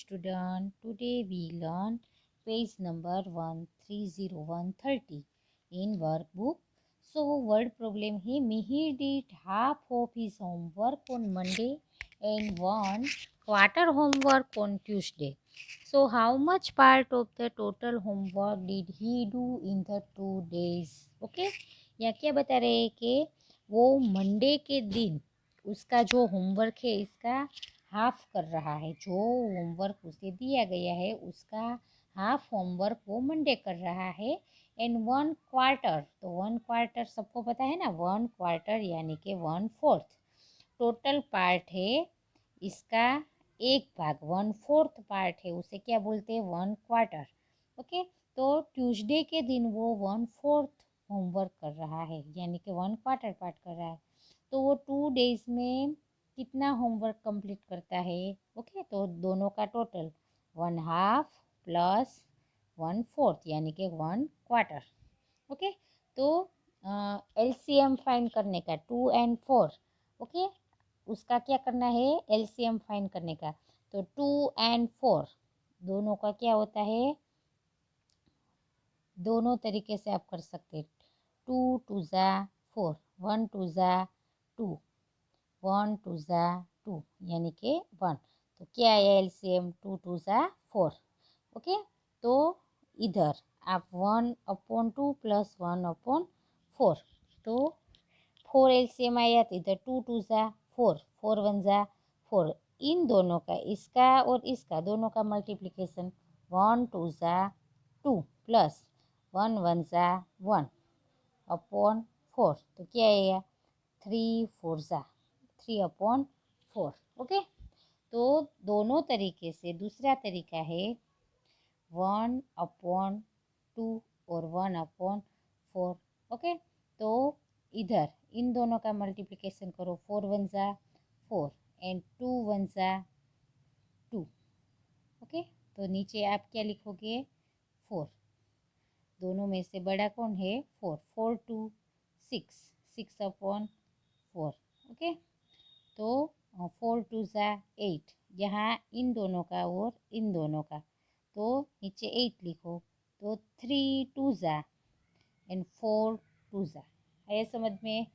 student, today we learn page number 130-130 in workbook. So word problem है Mihir did half of his homework on Monday and one quarter homework on Tuesday. So how much part of the total homework did he do in the 2 days? Okay, यहाँ क्या बता रहे हैं कि वो Monday के दिन उसका जो होमवर्क है इसका हाफ कर रहा है। जो होमवर्क उसे दिया गया है उसका हाफ होमवर्क वो मंडे कर रहा है। एंड 1/4, तो 1/4 सबको पता है ना, 1/4 यानी कि 1/4 टोटल पार्ट है इसका। एक भाग 1/4 पार्ट है उसे क्या बोलते हैं, 1/4। ओके, तो ट्यूसडे के दिन वो 1/4 होमवर्क कर रहा है यानी कि 1/4 पार्ट कर रहा है। तो वो 2 डेज में कितना होमवर्क कंप्लीट करता है। ओके, तो दोनों का टोटल 1/2 प्लस 1/4 यानी कि 1/4। ओके, तो एलसीएम फाइंड करने का 2 and 4। ओके, उसका क्या करना है, एलसीएम फाइंड करने का। तो 2 and 4 दोनों का क्या होता है, दोनों तरीके से आप कर सकते हैं। 2 2 ज़ा 4, 1 2 ज़ा 2, 1 2 ज़ा 2 यानी कि 1। तो क्या है एलसीएम, 2 2 ज़ा 4। ओके, तो इधर आप 1/2 प्लस 1/4, तो 4 एलसीएम आया तो इधर 2 2 ज़ा 4, 4 1 ज़ा 4। इन दोनों का, इसका और इसका दोनों का मल्टीप्लिकेशन 1 2 ज़ा 2 प्लस 1 1 ज़ा 1/4। तो क्या आएगा 3 4 ज़ा 3/4। ओके, तो दोनों तरीके से दूसरा तरीका है 1/2 और 1/4। ओके, तो इधर इन दोनों का मल्टीप्लिकेशन करो, 4 1 ज़ा 4 एंड 2 1 ज़ा 2। ओके, तो नीचे आप क्या लिखोगे, 4। दोनों में से बड़ा कौन है, 4। 4 2 6, 6/4। ओके, तो 4 2 ज़ा 8, यहाँ इन दोनों का और इन दोनों का, तो नीचे 8 लिखो। तो 3 2 ज़ा एंड 4 2 ज़ा। है समझ में।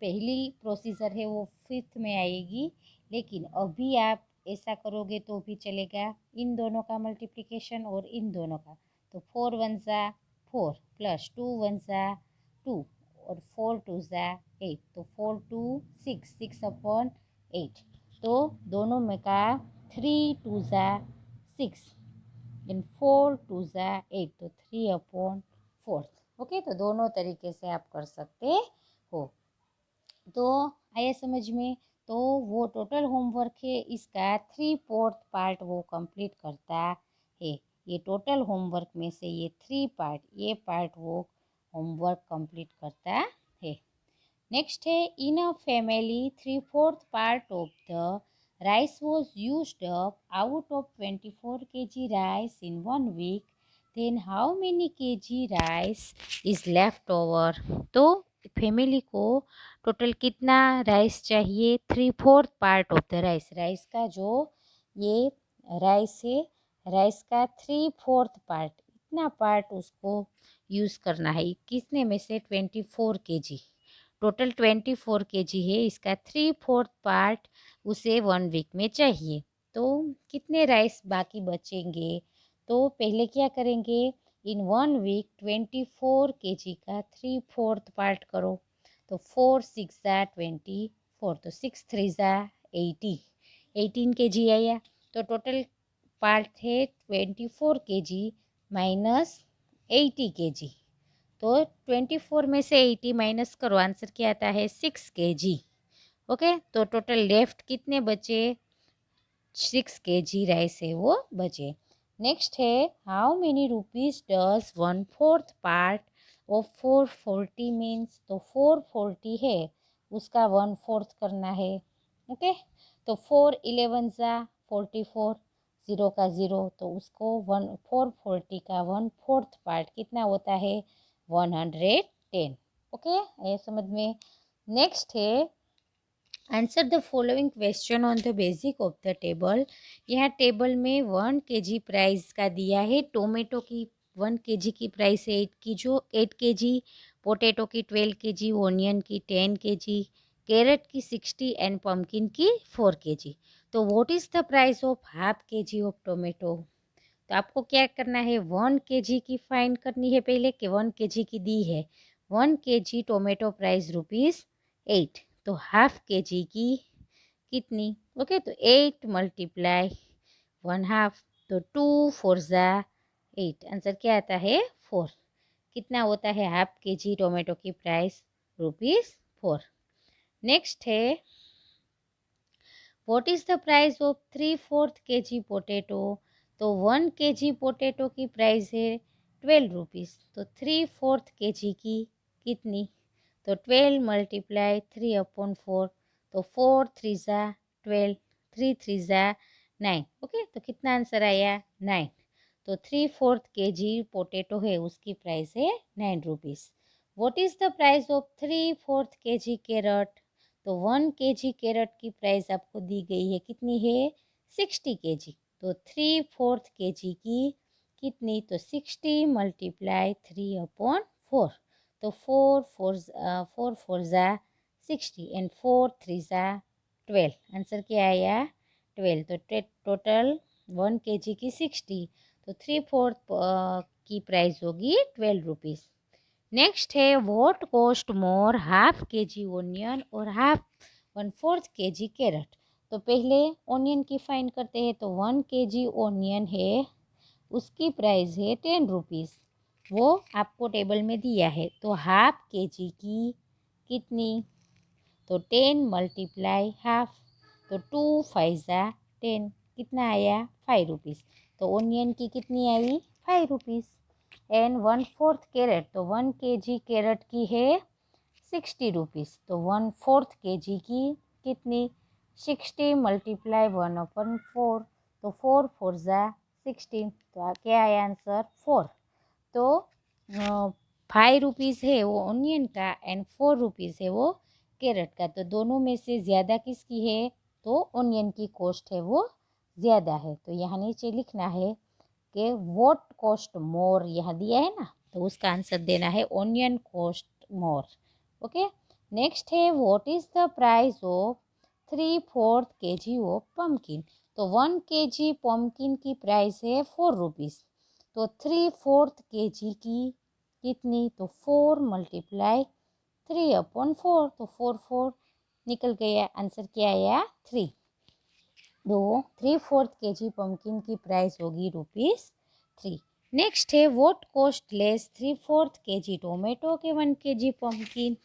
पहली प्रोसीजर है वो 5th में आएगी, लेकिन अभी आप ऐसा करोगे तो भी चलेगा, इन दोनों का मल्टीप्लिकेशन और इन दोनों का। तो 4 1 ज़ा 4 प्लस 2 1 ज़ा 2 और 4 2 ज़ा 8, तो 4 2 6, 6/8। तो दोनों में का 3 2 ज़ा 6 एंड 4 2 ज़ा 8, तो 3/4। ओके, तो दोनों तरीके से आप कर सकते हो। तो आया समझ में। तो वो टोटल होमवर्क है इसका 3/4 पार्ट वो कंप्लीट करता है। ये टोटल होमवर्क में से ये 3 पार्ट, ये पार्ट वो होमवर्क कंप्लीट करता है। नेक्स्ट है, in a family 3/4 part of the rice was used up out of 24 kg rice in 1 week, then how many kg rice is left over. तो family को टोटल कितना rice चाहिए, 3/4 part of the rice. Rice का जो ये rice है, rice का 3/4 part, इतना पार्ट उसको यूज़ करना है। कितने में से, 24 kg, टोटल 24 kg है, इसका 3/4 पार्ट उसे 1 वीक में चाहिए। तो कितने राइस बाकी बचेंगे, तो पहले क्या करेंगे, इन 1 वीक 24 kg का 3/4 पार्ट करो। तो 4 6 ज़ा 24, तो 6 3 ज़ा 80, 18 kg आया। तो टोटल पार्ट है 24 kg माइनस 80 kg। तो 24 में से 80 माइनस करो, आंसर क्या आता है, 6 kg। ओके, तो टोटल लेफ्ट कितने बचे, 6 kg राइस है वो बचे। नेक्स्ट है, how many rupees does 1/4 part of 440 means. तो 440 है, उसका 1/4 करना है। ओके, तो 4 11 ज़ा 44, 0 का 0, तो उसको 440 का 1/4 पार्ट कितना होता है, 110। ओके, ये समझ में। नेक्स्ट है, answer the following question on the basic of the table. यहाँ टेबल में 1 kg प्राइस का दिया है। टोमेटो की 1 kg की प्राइस है 8 kg, पोटैटो की 12 kg, ऑनियन की 10 kg, कैरेट की 60 एंड पम्पकिन की 4 kg। तो what is the price of ½ kg of tomato. तो आपको क्या करना है, 1 kg की फाइंड करनी है पहले कि 1 kg की दी है। 1 kg टोमेटो प्राइस ₹8। तो ½ kg की कितनी, ओके। तो 8 मल्टीप्लाई 1/2, तो 2 4 ज़ा 8, आंसर क्या आता है 4। कितना होता है ½ kg टोमेटो की प्राइस ₹4। नेक्स्ट है, what is the price of 3/4 kg potato. तो 1 kg पोटैटो की प्राइस है ₹12। तो 3/4 kg की कितनी, तो 12 मल्टीप्लाई 3/4, तो 4 3 ज़ा 12, 3 3 ज़ा 9, ओके। तो कितना आंसर आया 9। तो 3/4 kg पोटैटो है उसकी प्राइस है ₹9। What is the price of 3/4 kg carrot. तो 1 kg कैरेट की प्राइस आपको दी गई है, कितनी है 60 kg। तो 3/4 kg की कितनी, तो 60 मल्टीप्लाई 3/4, तो 4 4 ज़ा 60 एंड 4 3 ज़ा 12, आंसर क्या आया 12। तो टोटल 1 kg की 60, तो 3/4 की प्राइस होगी ₹12। नेक्स्ट है, what cost more ½ kg onion और 1/4 kg कैरेट। तो पहले ओनियन की फाइंड करते हैं। तो 1 kg ओनियन है उसकी प्राइस है ₹10, वो आपको टेबल में दिया है। तो ½ kg की कितनी, तो 10 मल्टीप्लाई हाफ, तो 2 5 ज़ा 10, कितना आया ₹5। तो ओनियन की कितनी आई ₹5 एंड 1/4 कैरेट। तो 1 kg कैरेट की है ₹60। तो 1/4 kg की कितनी, 60 मल्टीप्लाई 1/4, तो 4 4 ज़ा 16, तो क्या आया आंसर 4। तो ₹5 है वो ओनियन का एंड ₹4 है वो कैरेट का। तो दोनों में से ज़्यादा किसकी है, तो ओनियन की कॉस्ट है वो ज़्यादा है। तो यहाँ नीचे लिखना है कि व्हाट कॉस्ट मोर, यहाँ दिया है ना, तो उसका आंसर देना है onion cost more, okay. Next है, what is the price of 3/4 kg of pumpkin. तो 1 kg पम्पकिन की प्राइस है ₹4। तो 3/4 kg की कितनी, तो 4 मल्टीप्लाई 3/4, तो 4 4 निकल गया, आंसर क्या आया 3। तो 3/4 kg पम्पकिन की प्राइस होगी ₹3। नेक्स्ट है, what cost less 3/4 kg tomato के 1 kg पम्पकिन।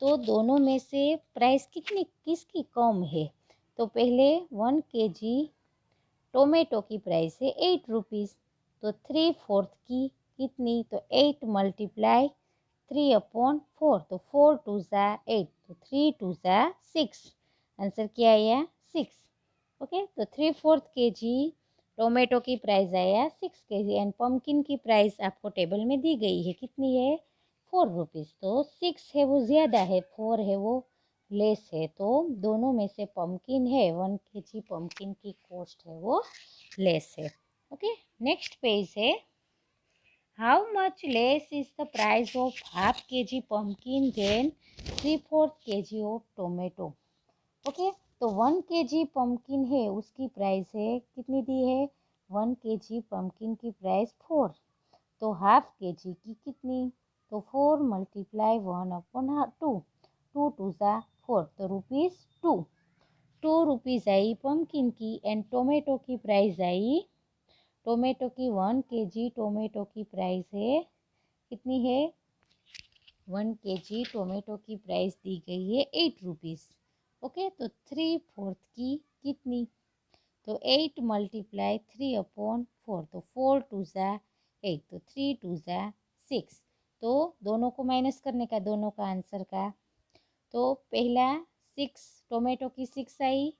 तो दोनों में से प्राइस किसकी कम है। तो पहले 1 kg टोमेटो की प्राइस है ₹8। तो 3/4 की कितनी, तो 8 मल्टीप्लाई 3/4, तो 4 2 ज़ा 8, तो 3 2 ज़ा 6, आंसर क्या आया 6, ओके। तो 3/4 kg टोमेटो की प्राइस आया ₹6 एंड पम्पकिन की प्राइस आपको टेबल में दी गई है, कितनी है ₹4। तो 6 है वो ज़्यादा है, 4 है वो लेस है। तो दोनों में से पम्पकिन है 1 kg पम्पकिन की कॉस्ट है वो लेस है, ओके। नेक्स्ट पेज है, how much less is the price of ½ kg pumpkin than 3/4 kg of tomato, okay. तो 1 kg पम्पकिन है उसकी प्राइस है, कितनी दी है 1 kg पम्पकिन की प्राइस 4। तो ½ kg की कितनी, तो 4 मल्टीप्लाई 1/2, 2 2 ज़ा 4, तो ₹2। ₹2 आई पम्पकिन की एंड टोमेटो की प्राइस आई, टोमेटो की 1 kg टोमेटो की प्राइस है, कितनी है 1 kg टोमेटो की प्राइस दी गई है ₹8, ओके। तो 3/4 की कितनी, तो 8 मल्टीप्लाई 3/4, तो 4 2 ज़ा 8, तो 3 2 ज़ा 6। तो दोनों को माइनस करने का, दोनों का आंसर का। तो पहला 6 टोमेटो की 6 आई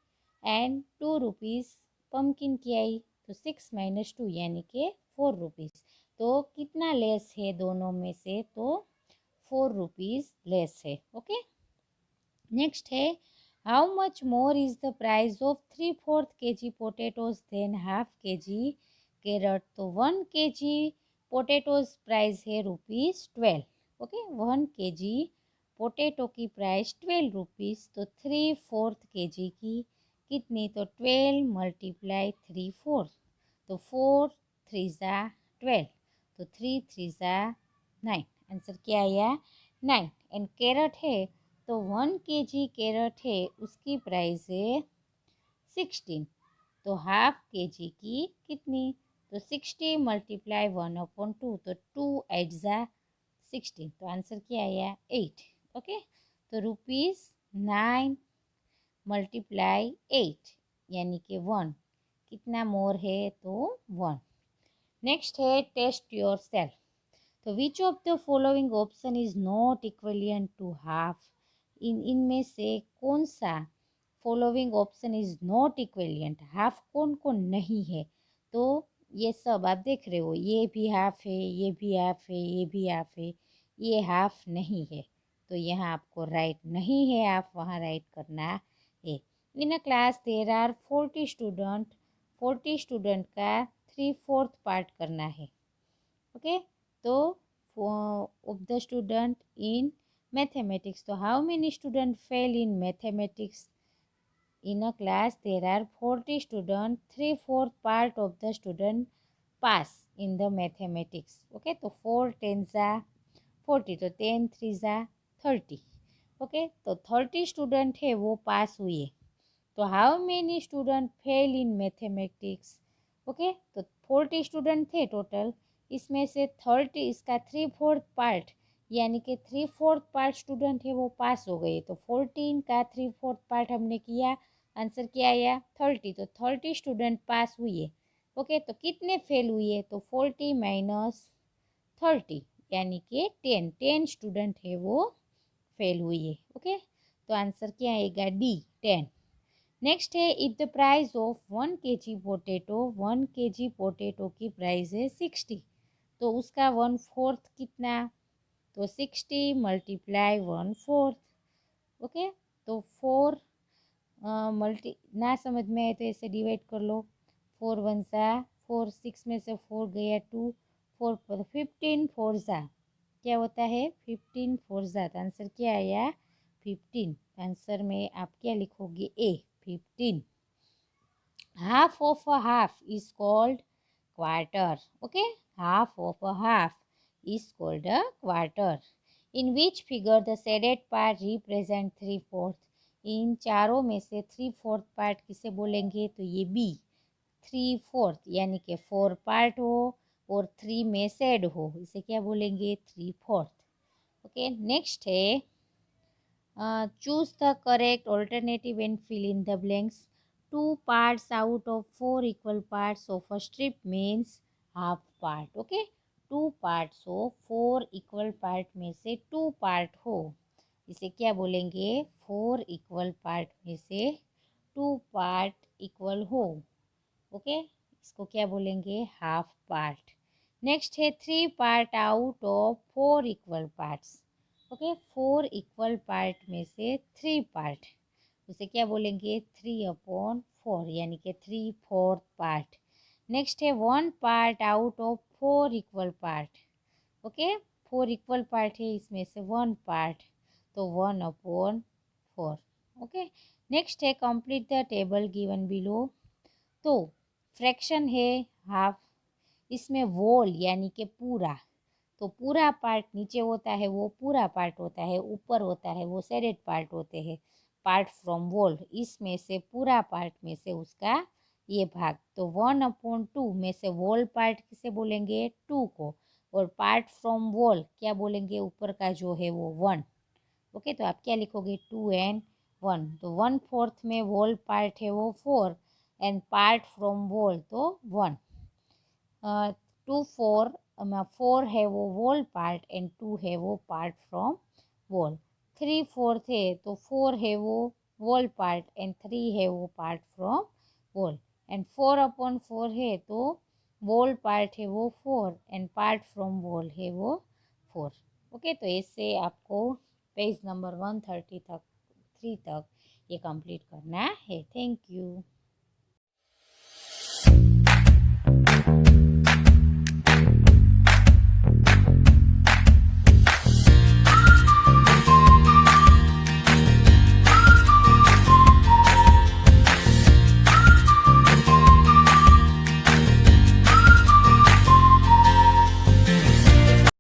एंड ₹2 पम्पकिन की आई, तो 6 - 2 यानी कि ₹4। तो कितना लेस है दोनों में से, तो ₹4 लेस है, ओके। नेक्स्ट है, how much more is the price of 3/4 kg potatoes than half kg carrot. तो 1 kg पोटैटोज प्राइस है ₹12। ओके, 1 kg पोटैटो की प्राइस 12 रुपीज़। तो 3/4 kg की कितनी, तो 12 मल्टीप्लाई 3/4, तो 4 3 ज़ा 12, तो 3 3 ज़ा 9। आंसर क्या आया, 9। एंड कैरेट है, तो 1 kg कैरेट है उसकी प्राइस है 16। तो हाफ kg की कितनी, तो 60 मल्टीप्लाई 1/2, तो 2 8 ज़ा 16। तो आंसर क्या आया, 8। ओके, तो ₹9 मल्टीप्लाई 8 यानी कि 1, कितना मोर है, तो 1। नेक्स्ट है टेस्ट योर सेल्फ। तो which of the following option is not equivalent to half. इनमें से कौन सा following option is not equivalent, half कौन कौन नहीं है। तो ये सब आप देख रहे हो, ये भी हाफ है, ये भी हाफ है, ये भी हाफ है, ये हाफ नहीं है। तो यहाँ आपको राइट नहीं है, आप वहाँ राइट करना है। In a class there are 40 student, 40 student का 3/4 पार्ट करना है। ओके, तो of the student in mathematics, तो how many student fail in mathematics. In a class there are 40 students, 3/4 part of the student pass in the mathematics. Okay, तो 4 10 ज़ा 40, तो 10 3 ज़ा 30। Okay, तो 30 स्टूडेंट है वो पास हुए। तो how many student fail in mathematics. Okay, तो 40 स्टूडेंट थे टोटल, इसमें से 30, इसका 3/4 पार्ट यानी कि 3/4 पार्ट स्टूडेंट है वो पास हो गए। तो 14 का 3/4 पार्ट हमने किया, आंसर क्या आया, 30। तो 30 स्टूडेंट पास हुए। ओके, तो कितने फेल हुए, तो 40 माइनस 30 यानी कि 10 स्टूडेंट है वो फेल हुए। ओके, तो आंसर क्या आएगा, डी 10। नेक्स्ट है, if the price of 1 kg potato, 1 kg potato की प्राइस है 60, तो उसका 1/4 कितना, तो 60 मल्टीप्लाई 1/4। ओके, तो 4 मल्टी ना समझ में आए तो ऐसे डिवाइड कर लो, 4 1 ज़ा 4, 6 में से 4 गया 2, 4 पर 15 4 ज़ा क्या होता है, 15 4 ज़ा। तो आंसर क्या आया, 15। आंसर में आप क्या लिखोगे, ए 15। Half of a half is called quarter. Okay, half of a half is called a quarter. In which figure the shaded part represent 3/4। इन चारों में से 3/4 पार्ट किसे बोलेंगे, तो ये बी 3/4 यानी कि 4 पार्ट हो और 3 में शेड हो, इसे क्या बोलेंगे, 3/4। ओके, नेक्स्ट है, choose the correct alternative and fill in the blanks. 2 parts out of 4 equal parts of a strip means half part. Okay, 2 parts हो, 4 equal part में से 2 part हो, इसे क्या बोलेंगे, 4 equal part में से 2 part equal हो। ओके, इसको क्या बोलेंगे, हाफ पार्ट। नेक्स्ट है, 3 part out of 4 equal parts. Okay, 4 equal part में से 3 पार्ट, उसे क्या बोलेंगे, 3/4 यानी कि 3/4 पार्ट। नेक्स्ट है, 1 part out of 4 equal part. Okay, 4 equal part है, इसमें से 1 पार्ट, तो 1/4। ओके, नेक्स्ट है, complete the table given below. तो फ्रैक्शन है हाफ, इसमें वोल यानी कि पूरा, तो पूरा पार्ट नीचे होता है वो पूरा पार्ट होता है, ऊपर होता है वो शेडेड पार्ट होते हैं, पार्ट फ्रॉम वोल। इसमें से पूरा पार्ट में से उसका ये भाग, तो 1/2 में से वोल पार्ट किसे बोलेंगे, 2 को, और पार्ट फ्रॉम वोल क्या बोलेंगे, ऊपर का जो है वो 1। ओके, तो आप क्या लिखोगे, 2 एंड 1। तो 1/4 में वोल पार्ट है वो 4 एंड पार्ट फ्रॉम वोल तो 1। 2 4 4 है वो वोल पार्ट एंड 2 है वो पार्ट फ्रॉम वोल। 3/4 है तो 4 है वो वोल पार्ट एंड 3 है वो पार्ट फ्रॉम वोल, एंड 4/4 है तो वोल पार्ट है वो 4 एंड पार्ट फ्रॉम वोल है वो 4। ओके, तो इससे आपको पेज नंबर 133 तक ये कंप्लीट करना है। Thank you.